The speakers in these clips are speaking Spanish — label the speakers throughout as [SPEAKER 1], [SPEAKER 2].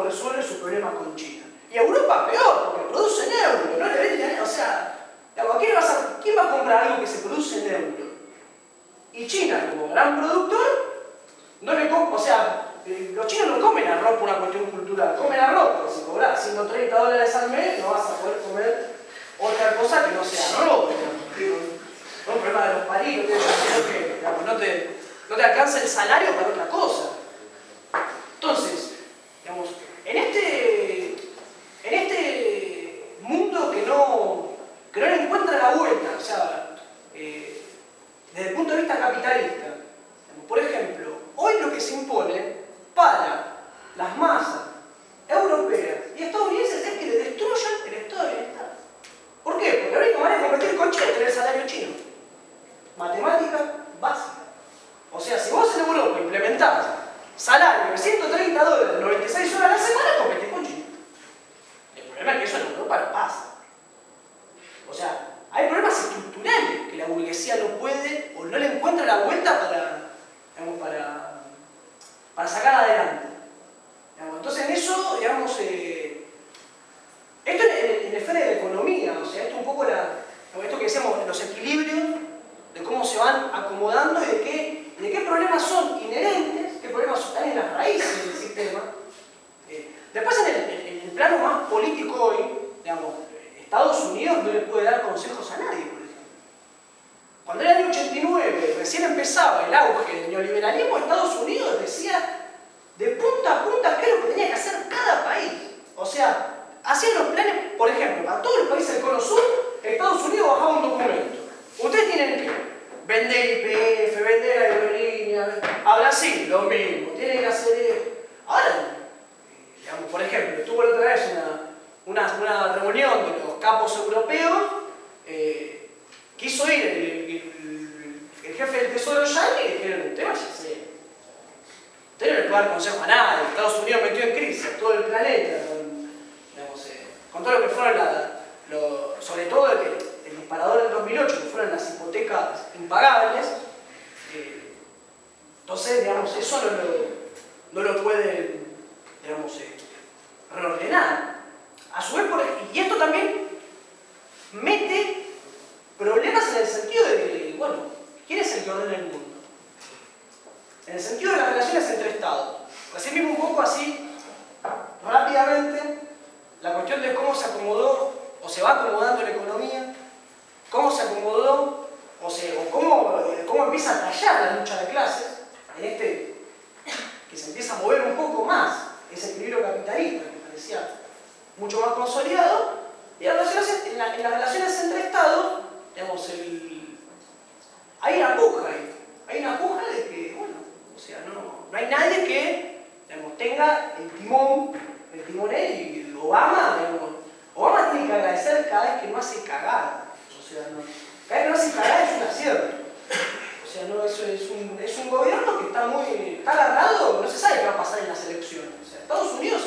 [SPEAKER 1] cómo resuelve sus problemas con China. Y Europa peor, porque produce en euro, no le venden, o sea, ¿quién va a comprar algo que se produce en euro? Y China, como gran productor, no le compra, o sea, los chinos no comen arroz por una cuestión cultural, comen arroz, pero si cobras $130 al mes, no vas a poder comer otra cosa que no sea arroz, digamos. No es un problema de los palitos, sino que digamos, no te alcanza el salario para otra cosa. Entonces, digamos, en este mundo que no le encuentra la vuelta, o sea, desde el punto de vista capitalista, digamos, por ejemplo, hoy lo que se impone para las masas europeas y estadounidenses es que le destruyan el estado de bienestar. ¿Por qué? Porque la única manera de competir con China es tener el salario chino. Matemática básica. O sea, si vos en Europa implementás salario de $130, 96 horas a la semana, competís con China. El problema es que eso en Europa no pasa. O sea, hay problemas estructurales que la burguesía no puede o no le encuentra la vuelta para sacar adelante. Entonces en eso, digamos, esto en la esfera de la economía, o sea, esto un poco esto que decíamos, los equilibrios, de cómo se van acomodando y de qué problemas son inherentes, qué problemas están en las raíces del sistema. Después en el plano más político hoy, digamos, Estados Unidos no le puede dar consejos a nadie, por ejemplo. Cuando era el año 89, recién empezaba el auge del neoliberalismo, Estados Unidos decía de punta a punta qué es lo que tenía que hacer cada país. O sea, hacían los planes, por ejemplo, para todos los países del Cono Sur, Estados Unidos bajaba un documento. Ustedes tienen que vender IPF, vender aerolíneas, a Brasil lo mismo, tienen que hacer esto. Ahora, digamos, por ejemplo, tuvo la otra vez una reunión de los capos europeos, quiso ir el jefe del Tesoro Yang y le dijeron, usted váyase. Usted no le puede dar consejo a nadie. Estados Unidos metió en crisis a todo el planeta con todo lo que fueron sobre todo el disparador del 2008, que fueron las hipotecas impagables. Entonces, digamos, eso no lo pueden, digamos, reordenar. A su vez, y esto también mete problemas en el sentido de, bueno, ¿quién es el que ordena el mundo? En el sentido de las relaciones entre Estados. Así mismo un poco así, rápidamente, la cuestión de cómo se acomodó, o se va acomodando la economía, cómo se acomodó, o cómo empieza a tallar la lucha de clases, que se empieza a mover un poco más ese equilibrio capitalista, que parecía mucho más consolidado, y en las relaciones entre Estados, digamos, hay una puja ahí. Hay una puja de que, bueno, o sea, no hay nadie que, digamos, tenga el timonel y Obama, digamos, Obama tiene que agradecer cada vez que no hace cagada. O sea, cada vez que no hace cagada es un acierto. O sea, no, eso es un gobierno que está agarrado, no se sabe qué va a pasar en las elecciones. O sea, Estados Unidos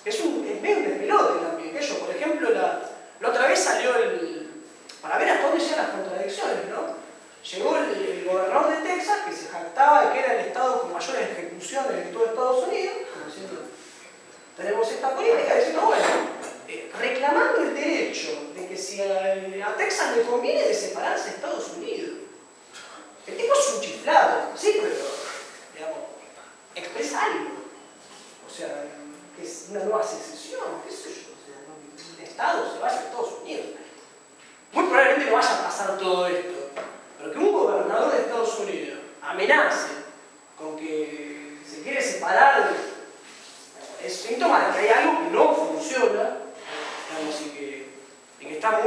[SPEAKER 1] es medio un despelote también. Ellos, por ejemplo, la otra vez salió para ver hasta dónde llegan las contradicciones, ¿no? Llegó el gobernador de Texas, que se jactaba de que era el estado con mayores ejecuciones en todo Estados Unidos, como diciendo, tenemos esta política, diciendo, bueno, reclamando el derecho de que si a Texas le conviene de separarse de Estados Unidos. El tipo es un chiflado, sí, pero, digamos, expresa algo. O sea, que es una nueva secesión, qué sé yo. O sea, un Estado se vaya a Estados Unidos. Muy probablemente no vaya a pasar todo esto. Pero que un gobernador de Estados Unidos amenace con que se quiere separar, es síntoma de que hay algo que no funciona, digamos, y que está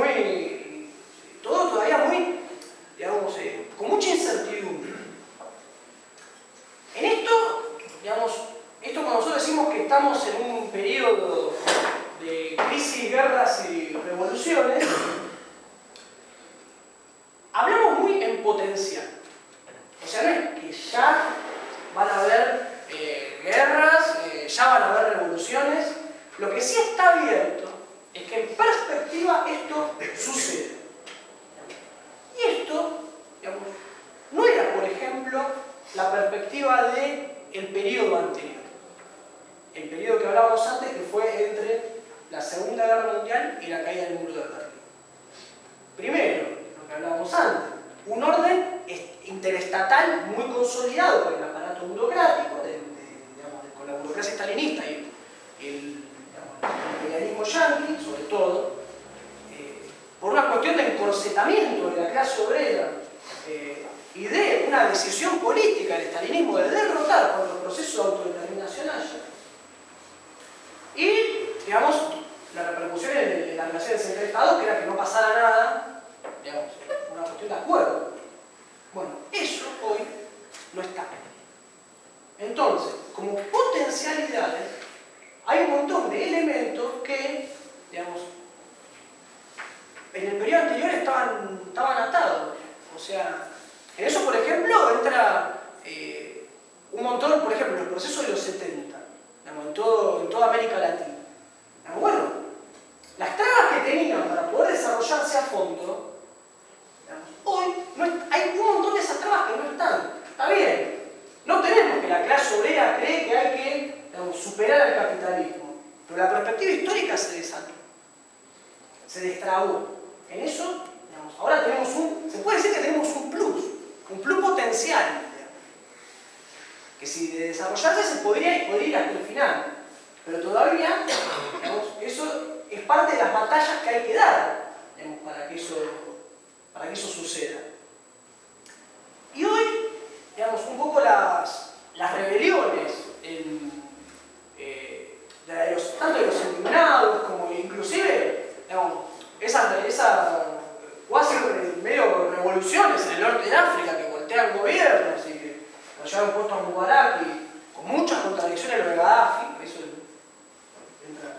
[SPEAKER 1] todo todavía muy, digamos, con mucha incertidumbre. En esto, digamos, cuando nosotros decimos que estamos en un periodo de crisis, guerras y revoluciones, hablamos muy en potencial. O sea, no es que ya van a haber guerras, ya van a haber revoluciones. Lo que sí está abierto es que en perspectiva esto sucede. Y esto, digamos, no era, por ejemplo, la perspectiva del periodo anterior. el periodo que hablábamos antes, que fue entre la Segunda Guerra Mundial y la caída del muro de Berlín. Primero, lo que hablábamos antes, un orden interestatal muy consolidado por el aparato burocrático, con la burocracia stalinista y el imperialismo yanqui, sobre todo, por una cuestión de encorsetamiento de la clase obrera y de una decisión política del estalinismo de derrotar por los procesos de autodeterminación allá. Y, digamos, la repercusión en las relaciones entre Estados, que era que no pasara nada, digamos, una cuestión de acuerdo. Bueno, eso hoy no está. Entonces, como potencialidades, hay un montón de elementos que, digamos, en el periodo anterior estaban atados. O sea, en eso, por ejemplo, entra un montón, por ejemplo, el proceso de los 70, digamos, en toda América Latina. Digamos, bueno, las trabas que tenían para poder desarrollarse a fondo, digamos, hoy hay un montón de esas trabas que no están. Está bien, no tenemos que la clase obrera cree que hay que, digamos, superar al capitalismo, pero la perspectiva histórica se desató, se destrabó. En eso, digamos, ahora tenemos se puede decir que tenemos un plus potencial, digamos, que si de desarrollarse se podría ir hasta el final, pero todavía, digamos, eso es parte de las batallas que hay que dar, digamos, para que eso suceda. Y hoy, digamos, un poco las rebeliones tanto de los indignados como inclusive, digamos, esa cuasi medio revoluciones en el norte de África que voltean gobiernos y que lo llevan puesto a Mubarak y con muchas contradicciones lo de Gaddafi, eso entra,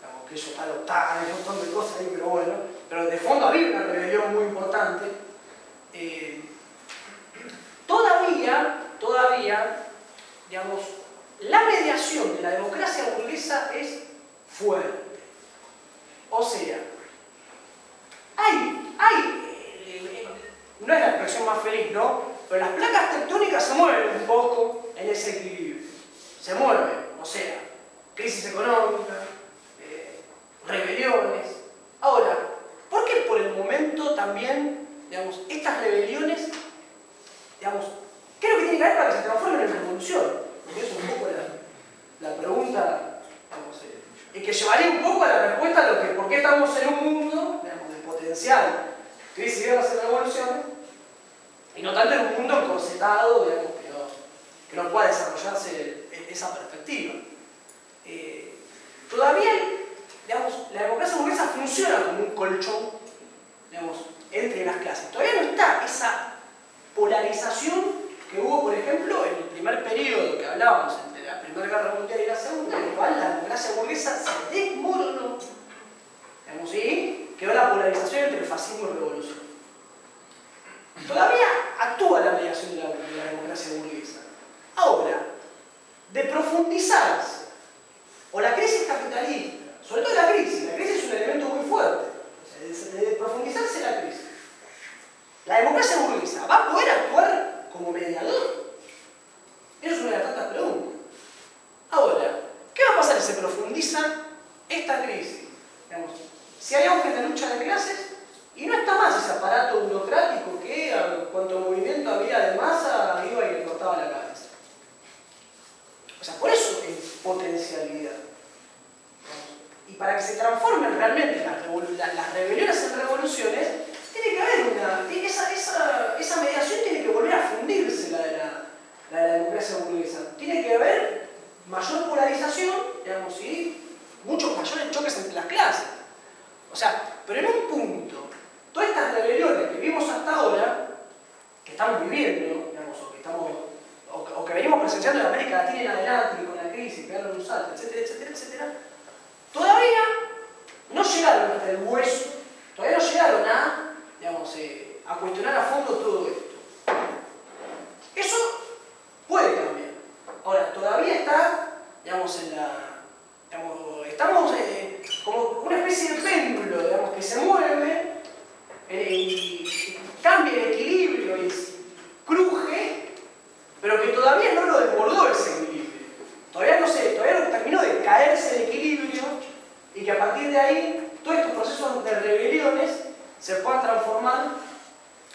[SPEAKER 1] digamos, que eso está la OTAN, hay un montón de cosas ahí, pero bueno, pero de fondo había una rebelión muy importante. Todavía, digamos, la mediación de la democracia burguesa es fuerte. O sea, no es la expresión más feliz, ¿no? Pero las placas tectónicas se mueven un poco en ese equilibrio. Se mueven, o sea, crisis económica, rebeliones. Ahora, ¿por qué por el momento también, digamos, estas rebeliones, digamos, creo que tiene que ver para que se transformen en revolución? Porque eso es un poco la pregunta, digamos, y que llevaría un poco a la respuesta a lo que, por qué estamos en un mundo, digamos, de potencial crisis, guerras y revoluciones, y no tanto en un mundo encorsetado, digamos, que no pueda desarrollarse esa perspectiva. Todavía, digamos, la democracia burguesa funciona como un colchón, digamos, entre las clases. Todavía no está esa polarización que hubo, por ejemplo, en el primer periodo que hablábamos entre la Primera Guerra Mundial y la Segunda, en el cual la democracia burguesa se desmoronó, digamos, y quedó la polarización entre fascismo y revolución. Todavía actúa la mediación de la democracia burguesa. Ahora, de profundizarse, o la crisis capitalista, sobre todo la crisis es un elemento muy fuerte, o sea, de profundizarse la crisis, ¿la democracia burguesa va a poder actuar como mediador? Eso es una de las tantas preguntas. Ahora, ¿qué va a pasar si se profundiza esta crisis? Digamos, si hay auge de lucha de clases y no está más ese aparato burocrático que, cuanto movimiento había de masa, iba y le cortaba la cabeza. O sea, por eso es potencialidad. Y para que se transformen realmente las rebeliones en revoluciones, tiene que haber esa mediación tiene que volver a fundirse la de la democracia burguesa. Tiene que haber mayor polarización, digamos, y muchos mayores choques entre las clases. O sea, pero en un punto, todas estas rebeliones que vimos hasta ahora, que estamos viviendo, digamos, o que venimos presenciando en América Latina en adelante, y con la crisis, pegaron un salto, etcétera, etcétera, etcétera, todavía no llegaron hasta el hueso, todavía no llegaron a cuestionar a fondo todo esto. Eso puede cambiar. Ahora, todavía está, digamos, estamos como una especie de péndulo, digamos, que se mueve y cambia el equilibrio y cruje, pero que todavía no lo desbordó ese equilibrio. Todavía no termina y que a partir de ahí todos estos procesos de rebeliones se puedan transformar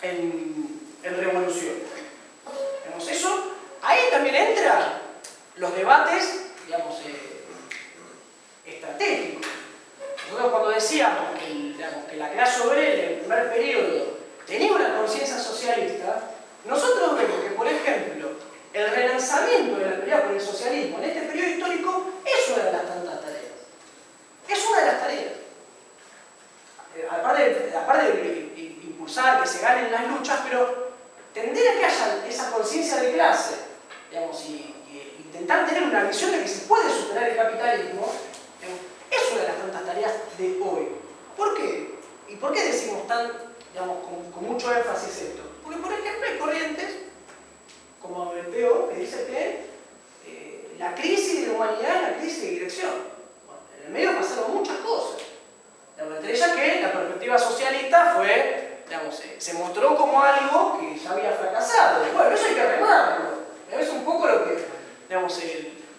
[SPEAKER 1] en revolución. Digamos, eso, ahí también entran los debates, digamos, estratégicos. Nosotros cuando decíamos que la clase obrera en el primer periodo tenía una conciencia socialista, nosotros vemos que, por ejemplo, el relanzamiento de la pelea por el socialismo en este periodo histórico es una de las tantas tareas. Es una de las tareas. Aparte de impulsar que se ganen las luchas, pero tender a que haya esa conciencia de clase, digamos, y intentar tener una visión de que se puede superar el capitalismo, es una de las tantas tareas de hoy. ¿Por qué? ¿Y por qué decimos digamos, con mucho énfasis esto? Porque, por ejemplo, hay corrientes, como el PO, que dice que la crisis de la humanidad es la crisis de dirección. Bueno, en el medio pasaron muchas cosas. Entre ellas que la perspectiva socialista fue, digamos, se mostró como algo que ya había fracasado. Y bueno, eso hay que remarlo. Es un poco lo que, digamos,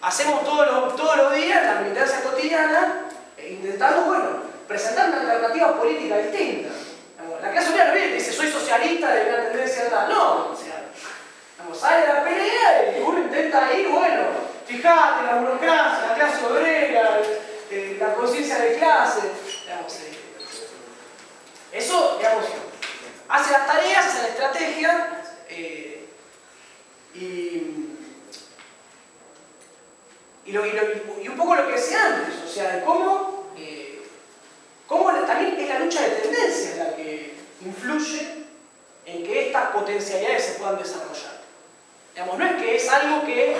[SPEAKER 1] hacemos todos los días en la militancia cotidiana, intentando, bueno, presentar una alternativa política distinta. La clase obrera no viene y dice, soy socialista de una tendencia a tal. No, o sea, sale de la pelea y uno intenta ir, bueno, fíjate, la burocracia, la clase obrera, la conciencia de clase, digamos, eso, digamos, hace las tareas, hace la estrategia, y un poco lo que decía antes, o sea, de cómo también es la lucha de tendencias la que influye en que estas potencialidades se puedan desarrollar. Digamos, no es que es algo que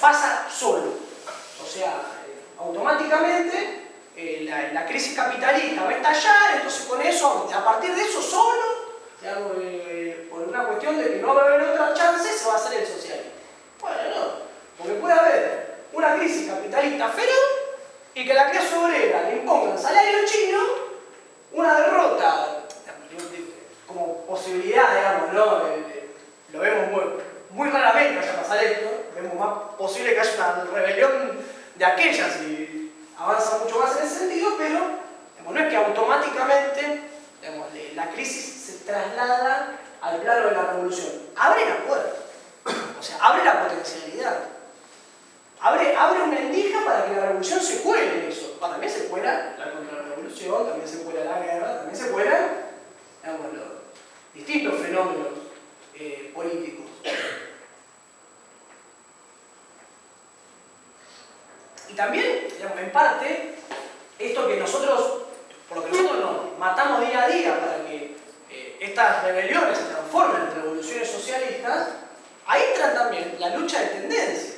[SPEAKER 1] pasa solo, o sea, automáticamente la crisis capitalista va a estallar, entonces con eso, a partir de eso solo, digamos, por una cuestión de que no va a haber otra chance, se va a hacer el socialismo. Bueno, no, porque puede haber una crisis capitalista feroz y que la clase obrera le imponga salario chino, una derrota, como posibilidad, digamos, ¿no? Lo vemos muy raramente vaya a pasar esto, vemos más posible que haya una rebelión de aquellas y avanza mucho más en ese sentido, pero digamos, no es que automáticamente, digamos, la crisis se traslada al plano de la revolución. Abre la puerta, o sea, abre la potencialidad. Abre una endija para que la revolución se cuele en eso. También se cuela la contrarrevolución, también se cuela la guerra, también se cuelan, digamos, los distintos fenómenos políticos. Y también, digamos, en parte, esto que nosotros, por lo que nosotros nos matamos día a día para que estas rebeliones se transformen en revoluciones socialistas, ahí entra también la lucha de tendencias.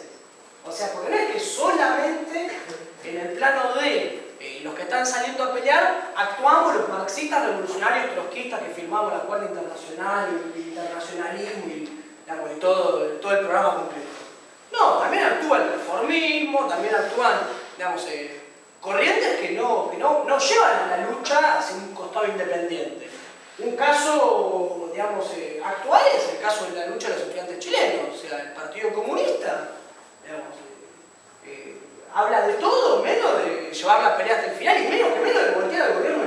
[SPEAKER 1] O sea, porque no es que solamente en el plano de los que están saliendo a pelear actuamos los marxistas revolucionarios trotskistas que firmamos la Cuarta Internacional y el internacionalismo y todo el programa completo. No, también actúa el reformismo, también actúan, digamos, corrientes que no llevan a la lucha hacia un costado independiente. Un caso, digamos, actual es el caso de la lucha de los estudiantes chilenos. O sea, el Partido Comunista, digamos, habla de todo menos de llevar la pelea hasta el final y menos de voltear al gobierno